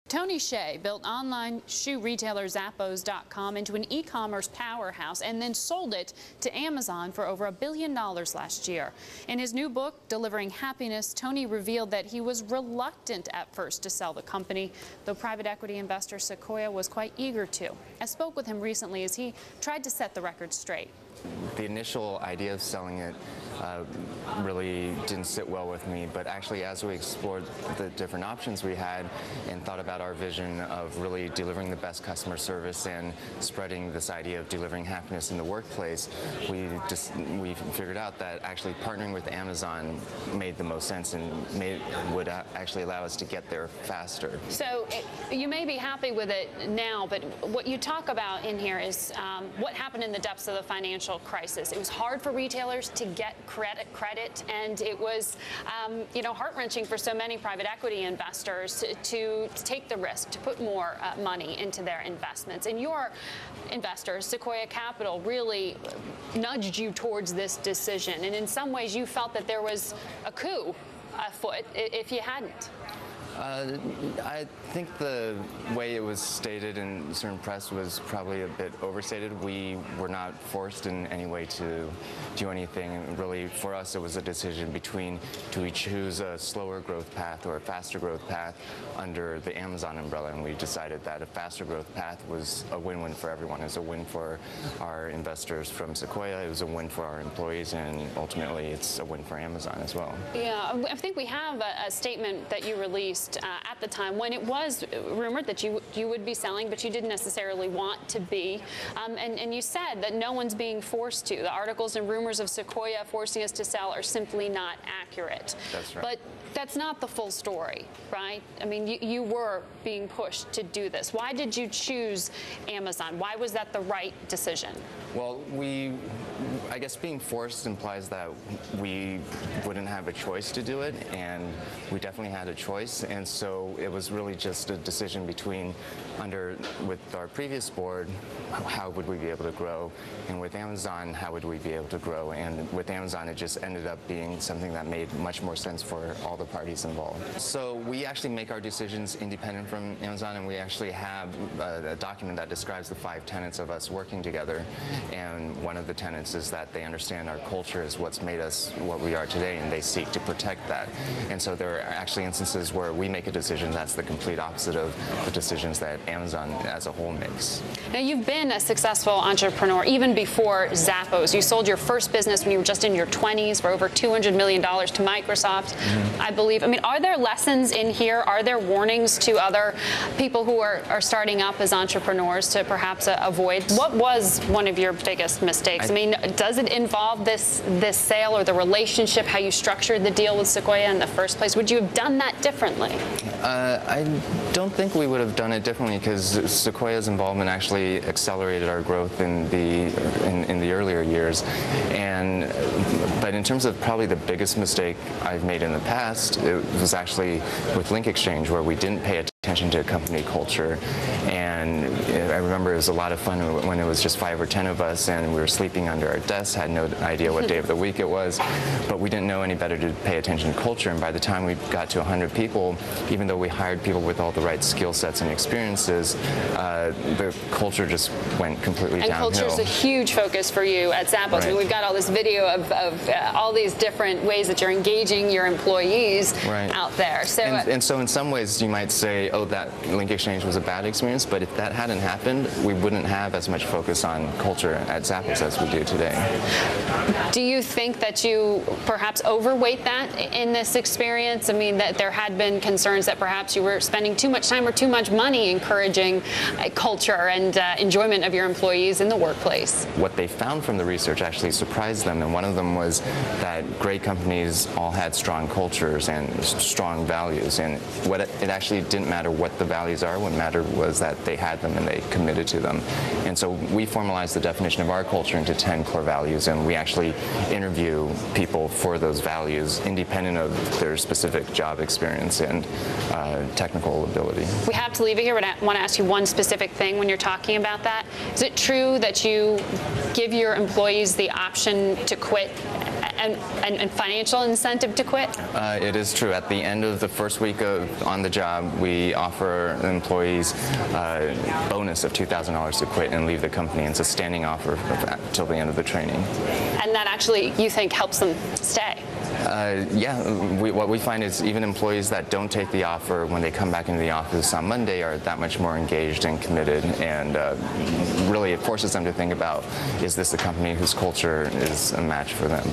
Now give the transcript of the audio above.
Hsieh built online shoe retailer Zappos.com into an e-commerce powerhouse and then sold it to Amazon for over $1 billion last year. In his new book, Delivering Happiness, Tony revealed that he was reluctant at first to sell the company, though private equity investor Sequoia was quite eager to. I spoke with him recently as he tried to set the record straight. The initial idea of selling it really didn't sit well with me, but actually as we explored the different options we had and thought about our vision of really delivering the best customer service and spreading this idea of delivering happiness in the workplace, we figured out that actually partnering with Amazon made the most sense and would actually allow us to get there faster. So you may be happy with it now, but what you talk about in here is what happened in the depths of the financial crisis. It was hard for retailers to get credit, and it was heart-wrenching for so many private equity investors to take the risk, to put more money into their investments. And your investors, Sequoia Capital, really nudged you towards this decision. And in some ways, you felt that there was a coup afoot if you hadn't. I think the way it was stated in certain press was probably a bit overstated. We were not forced in any way to do anything. Really, for us, it was a decision between do we choose a slower growth path or a faster growth path under the Amazon umbrella, and we decided that a faster growth path was a win-win for everyone. It was a win for our investors from Sequoia, it was a win for our employees, and ultimately it's a win for Amazon as well. Yeah, I think we have a statement that you released at the time when it was rumored that you would be selling, but you didn't necessarily want to be. And you said that no one's being forced to. The articles and rumors of Sequoia forcing us to sell are simply not accurate. That's right. But that's not the full story, right? I mean, you were being pushed to do this. Why did you choose Amazon? Why was that the right decision? Well, I guess being forced implies that we wouldn't have a choice to do it, and we definitely had a choice, and so it was really just a decision between with our previous board, how would we be able to grow, and with Amazon, how would we be able to grow, and with Amazon, it just ended up being something that made much more sense for all the parties involved. So we actually make our decisions independent from Amazon, and we actually have a document that describes the 5 tenets of us working together, and one of the tenets is that they understand our culture is what's made us what we are today, and they seek to protect that. And so there are actually instances where we make a decision that's the complete opposite of the decisions that Amazon as a whole makes. Now, you've been a successful entrepreneur even before Zappos. You sold your first business when you were just in your 20s for over $200 million to Microsoft, I believe. I mean, are there lessons in here? Are there warnings to other people who are starting up as entrepreneurs to perhaps avoid? What was one of your biggest mistakes? I mean, does it involve this sale or the relationship, how you structured the deal with Sequoia in the first place? Would you have done that differently? I don't think we would have done it differently because Sequoia's involvement actually accelerated our growth in the earlier years. But in terms of probably the biggest mistake I've made in the past, it was actually with Link Exchange, where we didn't pay attention to company culture. And I remember it was a lot of fun when it was just 5 or 10 of us and we were sleeping under our desks, had no idea what day of the week it was, but we didn't know any better to pay attention to culture. And by the time we got to 100 people, even though we hired people with all the right skill sets and experiences, the culture just went completely downhill. And culture is a huge focus for you at Zappos. Right. I mean, we've got all this video of all these different ways that you're engaging your employees out there. So, and so in some ways you might say, oh, that Link Exchange was a bad experience, but if that hadn't happened, we wouldn't have as much focus on culture at Zappos as we do today. Do you think that you perhaps overweight that in this experience? I mean, that there had been concerns that perhaps you were spending too much time or too much money encouraging culture and enjoyment of your employees in the workplace. What they found from the research actually surprised them, and one of them was that great companies all had strong cultures and strong values, and it actually didn't matter what the values are. What mattered was that they had them and they committed to them. And so we formalized the definition of our culture into 10 core values, and we actually interview people for those values independent of their specific job experience and technical ability. We have to leave it here, but I want to ask you one specific thing when you're talking about that. Is it true that you give your employees the option to quit and financial incentive to quit? It is true. At the end of the first week on the job, we offer employees a bonus of $2,000 to quit and leave the company. It's a standing offer until the end of the training. And that actually, you think, helps them stay? Yeah, what we find is even employees that don't take the offer, when they come back into the office on Monday, are that much more engaged and committed, and really it forces them to think about, is this a company whose culture is a match for them?